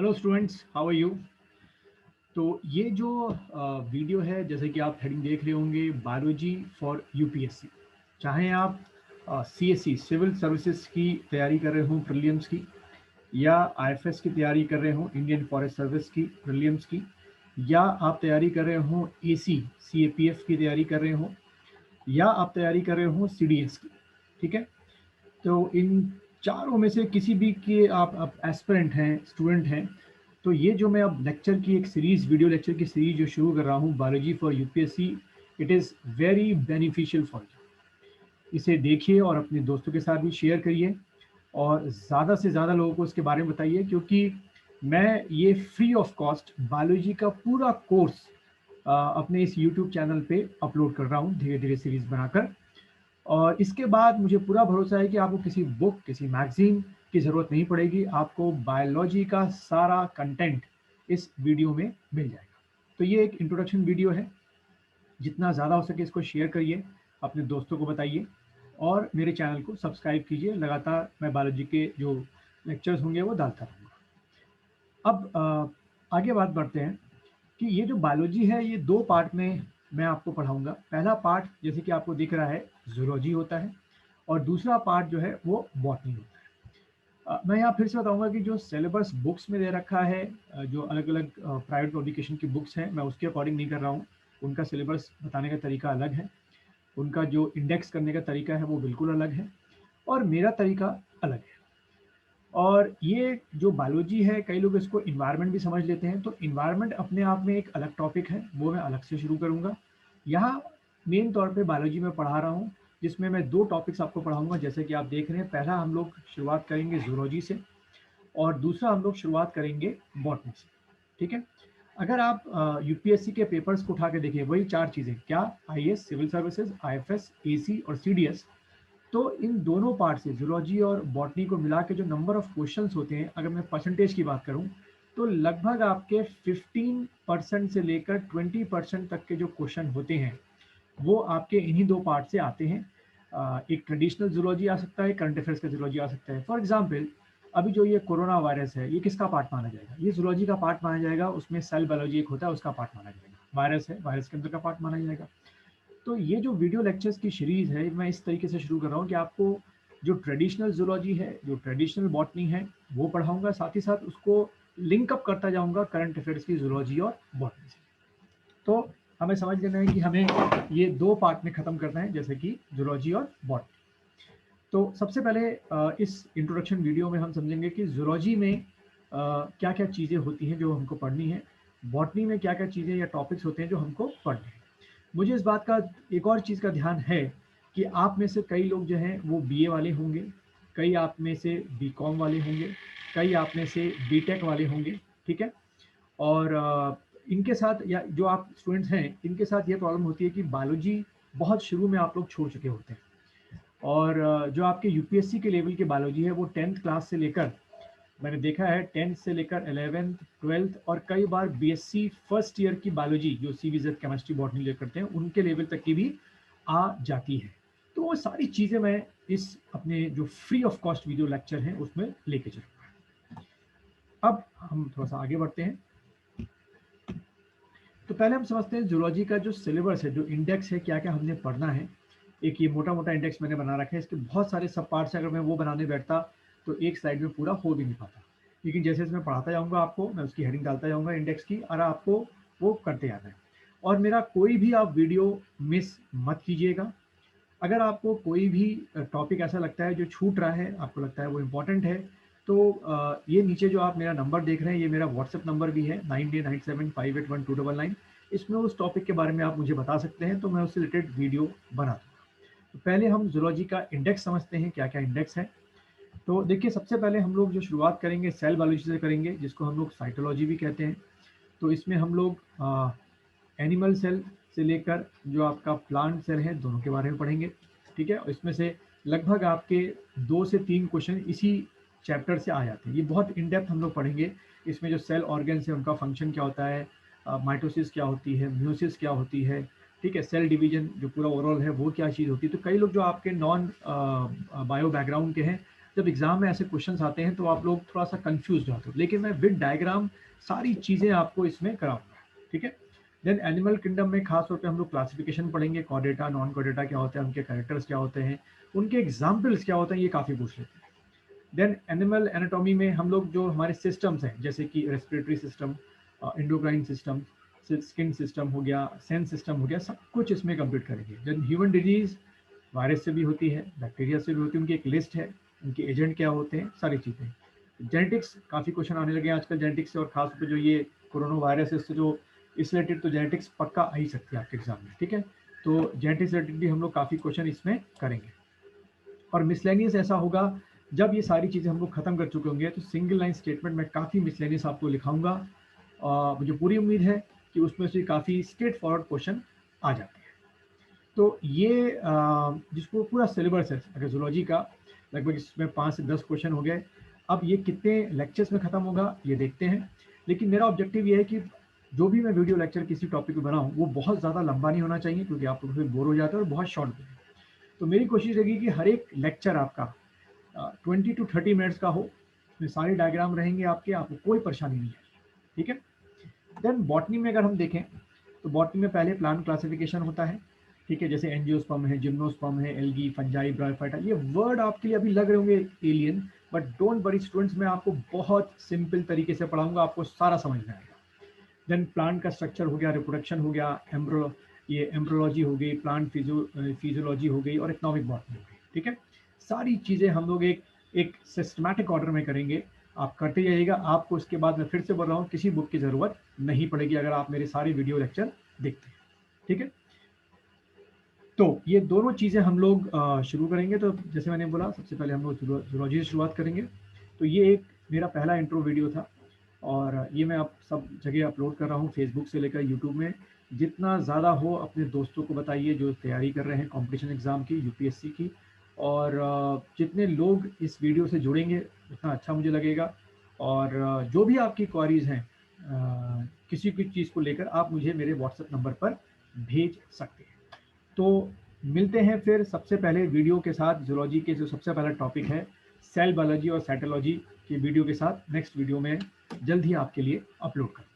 Hello students, how are you. तो ये जो वीडियो है, जैसे कि आप हेडिंग देख रहे होंगे, बायोलॉजी फॉर यूपीएससी। चाहे आप सीएससी सिविल सर्विसेज की तैयारी कर रहे हो प्रीलिम्स की, या आईएफएस की तैयारी कर रहे हो इंडियन फॉरेस्ट सर्विस की प्रीलिम्स की, या आप तैयारी कर रहे हो एसी सीएपीएफ की तैयारी कर रहे हो, या आप तैयारी कर रहे हो सीडीएस की। ठीक है, तो इन चारों में से किसी भी के आप एस्पिरेंट हैं, स्टूडेंट हैं, तो ये जो मैं अब लेक्चर की एक सीरीज, वीडियो लेक्चर की सीरीज जो शुरू कर रहा हूँ, biology for UPSC, it is very beneficial for you. इसे देखिए और अपने दोस्तों के साथ भी शेयर करिए और ज़्यादा से ज़्यादा लोगों को इसके बारे में बताइए, क्योंकि मैं ये फ्री ऑफ कॉस्ट बायोलॉजी का पूरा कोर्स अपने इस यूट्यूब चैनल पे अपलोड कर रहा हूँ धीरे धीरे सीरीज बनाकर। और इसके बाद मुझे पूरा भरोसा है कि आपको किसी बुक, किसी मैगजीन की ज़रूरत नहीं पड़ेगी। आपको बायोलॉजी का सारा कंटेंट इस वीडियो में मिल जाएगा। तो ये एक इंट्रोडक्शन वीडियो है। जितना ज़्यादा हो सके इसको शेयर करिए, अपने दोस्तों को बताइए और मेरे चैनल को सब्सक्राइब कीजिए। लगातार मैं बायोलॉजी के जो लेक्चर्स होंगे वो डालता रहूँगा। अब आगे बात बढ़ते हैं कि ये जो बायोलॉजी है, ये दो पार्ट में मैं आपको पढ़ाऊंगा। पहला पार्ट, जैसे कि आपको दिख रहा है, जूलॉजी होता है, और दूसरा पार्ट जो है वो बॉटनी होता है। मैं यहाँ फिर से बताऊंगा कि जो सिलेबस बुक्स में दे रखा है, जो अलग अलग प्राइवेट पब्लिकेशन की बुक्स हैं, मैं उसके अकॉर्डिंग नहीं कर रहा हूँ। उनका सिलेबस बताने का तरीका अलग है, उनका जो इंडेक्स करने का तरीका है वो बिल्कुल अलग है, और मेरा तरीका अलग है। और ये जो बायोलॉजी है, कई लोग इसको इन्वायरमेंट भी समझ लेते हैं, तो इन्वायरमेंट अपने आप में एक अलग टॉपिक है, वो मैं अलग से शुरू करूँगा। यहाँ मेन तौर पे बायोलॉजी में पढ़ा रहा हूँ, जिसमें मैं दो टॉपिक्स आपको पढ़ाऊँगा, जैसे कि आप देख रहे हैं। पहला हम लोग शुरुआत करेंगे जूलॉजी से, और दूसरा हम लोग शुरुआत करेंगे बॉटनी से। ठीक है, अगर आप यूपीएससी के पेपर्स को उठा के देखिए, वही चार चीज़ें, क्या IAS, civil services, IFS, AC और सीडीएस, तो इन दोनों पार्ट से, जूलॉजी और बॉटनी को मिला के जो नंबर ऑफ क्वेश्चंस होते हैं, अगर मैं परसेंटेज की बात करूं, तो लगभग आपके 15% से लेकर 20% तक के जो क्वेश्चन होते हैं वो आपके इन्हीं दो पार्ट से आते हैं। एक ट्रेडिशनल जूलॉजी आ सकता है, करंट अफेयर्स का जूलॉजी आ सकता है। फॉर एग्जाम्पल, अभी जो ये कोरोना वायरस है, ये किसका पार्ट माना जाएगा? ये जूलॉजी का पार्ट माना जाएगा। उसमें सेल बायोलॉजी एक होता है, उसका पार्ट माना जाएगा। वायरस है, वायरस के अंदर का पार्ट माना जाएगा। तो ये जो वीडियो लेक्चर्स की सीरीज है, मैं इस तरीके से शुरू कर रहा हूँ कि आपको जो ट्रेडिशनल जूलॉजी है, जो ट्रेडिशनल बॉटनी है, वो पढ़ाऊंगा, साथ ही साथ उसको लिंक अप करता जाऊंगा करंट अफेयर्स की जूलॉजी और बॉटनी से। तो हमें समझ लेना है कि हमें ये दो पार्ट में खत्म करना है, जैसे कि जूलॉजी और बॉटनी। तो सबसे पहले इस इंट्रोडक्शन वीडियो में हम समझेंगे कि जूलॉजी में क्या क्या चीज़ें होती हैं जो हमको पढ़नी है, बॉटनी में क्या क्या चीज़ें या टॉपिक्स होते हैं जो हमको पढ़ने हैं। मुझे इस बात का एक और चीज़ का ध्यान है कि आप में से कई लोग जो हैं वो बीए वाले होंगे, कई आप में से बीकॉम वाले होंगे, कई आप में से बीटेक वाले होंगे। ठीक है, और इनके साथ, या जो आप स्टूडेंट्स हैं, इनके साथ ये प्रॉब्लम होती है कि बायोलॉजी बहुत शुरू में आप लोग छोड़ चुके होते हैं। और जो आपके यूपीएससी के लेवल की बायोलॉजी है, वो 10th क्लास से लेकर, मैंने देखा है 10th से लेकर 11th, 12th और कई बार बीएससी फर्स्ट ईयर की बायोलॉजी, जो सीबीजेड केमिस्ट्री बॉटनी ले करते हैं, उनके लेवल तक की भी आ जाती है। तो वो सारी चीज़ें मैं इस अपने जो free of cost video lecture हैं उसमें लेके चलूँगा। अब हम थोड़ा सा आगे बढ़ते हैं। तो पहले हम समझते हैं जूलॉजी का जो सिलेबस है, जो इंडेक्स है, क्या क्या हमने पढ़ना है। एक ये मोटा मोटा इंडेक्स मैंने बना रखा है, इसके बहुत सारे सब पार्ट्स हैं। अगर मैं वो बनाने बैठता तो एक स्लाइड में पूरा हो भी नहीं पाता, लेकिन जैसे जैसे मैं पढ़ाता जाऊंगा आपको, मैं उसकी हेडिंग डालता जाऊंगा इंडेक्स की, और आपको वो करते जाना है। और मेरा कोई भी आप वीडियो मिस मत कीजिएगा। अगर आपको कोई भी टॉपिक ऐसा लगता है जो छूट रहा है, आपको लगता है वो इम्पोर्टेंट है, तो ये नीचे जो आप मेरा नंबर देख रहे हैं, ये मेरा व्हाट्सएप नंबर भी है, 9897581299। इसमें उस टॉपिक के बारे में आप मुझे बता सकते हैं, तो मैं उससे रिलेटेड वीडियो बना दूँगा। तो पहले हम जूलॉजी का इंडेक्स समझते हैं, क्या क्या इंडेक्स है। तो देखिए, सबसे पहले हम लोग जो शुरुआत करेंगे सेल बायोलॉजी से करेंगे, जिसको हम लोग साइटोलॉजी भी कहते हैं। तो इसमें हम लोग एनिमल सेल से लेकर जो आपका प्लांट सेल है, दोनों के बारे में पढ़ेंगे। ठीक है, और इसमें से लगभग आपके 2 से 3 क्वेश्चन इसी चैप्टर से आ जाते हैं। ये बहुत इन डेप्थ हम लोग पढ़ेंगे। इसमें जो सेल ऑर्गन्स है, उनका फंक्शन क्या होता है, माइटोसिस क्या होती है, म्यूसिस क्या होती है, ठीक है, सेल डिवीजन जो पूरा ओवरऑल है वो क्या चीज़ होती है। तो कई लोग जो आपके नॉन बायो बैकग्राउंड के हैं, जब एग्जाम में ऐसे क्वेश्चंस आते हैं तो आप लोग थोड़ा सा कंफ्यूज होते हो, लेकिन मैं विद डायग्राम सारी चीज़ें आपको इसमें कराऊंगा, ठीक है। देन एनिमल किंगडम में खास तौर पे हम लोग क्लासिफिकेशन पढ़ेंगे, कॉर्डेटा नॉन कॉर्डेटा क्या होता है, उनके कैरेक्टर्स क्या होते हैं, उनके एग्जाम्पल्स क्या होते हैं, ये काफ़ी पूछ लेते हैं। देन एनिमल एनाटॉमी में हम लोग जो हमारे सिस्टम्स हैं जैसे कि respiratory system, endocrine system, skin system हो गया, सेंस सिस्टम हो गया, सब कुछ इसमें कंप्लीट करेंगे। देन ह्यूमन डिजीज वायरस से भी होती है, बैक्टीरिया से भी होती है, उनकी एक लिस्ट है, उनके एजेंट क्या होते हैं, सारी चीज़ें। जेनेटिक्स काफ़ी क्वेश्चन आने लगे हैं आजकल जेनेटिक्स से, और खासतौर पर जो ये कोरोना वायरस है इससे जो इस रिलेटेड तो जेनेटिक्स पक्का आ ही सकती है आपके एग्जाम में, ठीक है। तो जेनेटिक्स रिलेटेड भी हम लोग काफ़ी क्वेश्चन इसमें करेंगे। और मिसलेनियस ऐसा होगा जब ये सारी चीज़ें हम लोग खत्म कर चुके होंगे तो सिंगल लाइन स्टेटमेंट में काफ़ी मिसलेनियस आपको लिखाऊंगा। मुझे पूरी उम्मीद है कि उसमें से काफ़ी स्ट्रेट फॉरवर्ड क्वेश्चन आ जाते हैं। तो ये जिसको पूरा सिलेबस है अगर जूलॉजी का, लगभग इसमें 5 से 10 क्वेश्चन हो गए। अब ये कितने लेक्चर्स में ख़त्म होगा ये देखते हैं, लेकिन मेरा ऑब्जेक्टिव ये है कि जो भी मैं वीडियो लेक्चर किसी टॉपिक पर बनाऊँ वो बहुत ज़्यादा लंबा नहीं होना चाहिए, क्योंकि आप लोग फिर बोर हो जाते हैं, और बहुत शॉर्ट भी। तो मेरी कोशिश रहेगी कि हर एक लेक्चर आपका 20 to 30 मिनट्स का हो, उसमें सारे डायग्राम रहेंगे आपके, आपको कोई परेशानी नहीं आएगी, ठीक है। देन बॉटनी में अगर हम देखें तो बॉटनी में पहले प्लांट क्लासिफिकेशन होता है, ठीक है, जैसे एंजियोस्पर्म है, जिम्नोस्पर्म है, एल्गी, फंजाई, ब्रायोफाइटा। ये वर्ड आपके लिए अभी लग रहे होंगे alien, but don't worry students, मैं आपको बहुत सिंपल तरीके से पढ़ाऊंगा, आपको सारा समझ में आएगा। देन प्लांट का स्ट्रक्चर हो गया, रिप्रोडक्शन हो गया, ये एम्ब्रोलॉजी हो गई, प्लांट फिजियोलॉजी हो गई, और इकोनॉमिक बॉटनी हो गई, ठीक है। सारी चीज़ें हम लोग एक सिस्टमैटिक ऑर्डर में करेंगे, आप करते जाइएगा। आपको इसके बाद मैं फिर से बोल रहा हूँ, किसी बुक की ज़रूरत नहीं पड़ेगी अगर आप मेरे सारे वीडियो लेक्चर देखते हैं, ठीक है। तो ये दोनों चीज़ें हम लोग शुरू करेंगे। तो जैसे मैंने बोला, सबसे पहले हम लोग जूलॉजी से शुरुआत करेंगे। तो ये एक मेरा पहला इंट्रो वीडियो था, और ये मैं आप सब जगह अपलोड कर रहा हूँ, फेसबुक से लेकर यूट्यूब में। जितना ज़्यादा हो अपने दोस्तों को बताइए जो तैयारी कर रहे हैं कॉम्पिटिशन एग्ज़ाम की, यूपीएससी की, और जितने लोग इस वीडियो से जुड़ेंगे उतना अच्छा मुझे लगेगा। और जो भी आपकी क्वारीज हैं किसी भी चीज़ को लेकर, आप मुझे मेरे व्हाट्सएप नंबर पर भेज सकते हैं। तो मिलते हैं फिर सबसे पहले वीडियो के साथ, जूलॉजी के जो सबसे पहला टॉपिक है सेल बायोलॉजी और साइटोलॉजी की वीडियो के साथ नेक्स्ट वीडियो में जल्द ही आपके लिए अपलोड करूँ।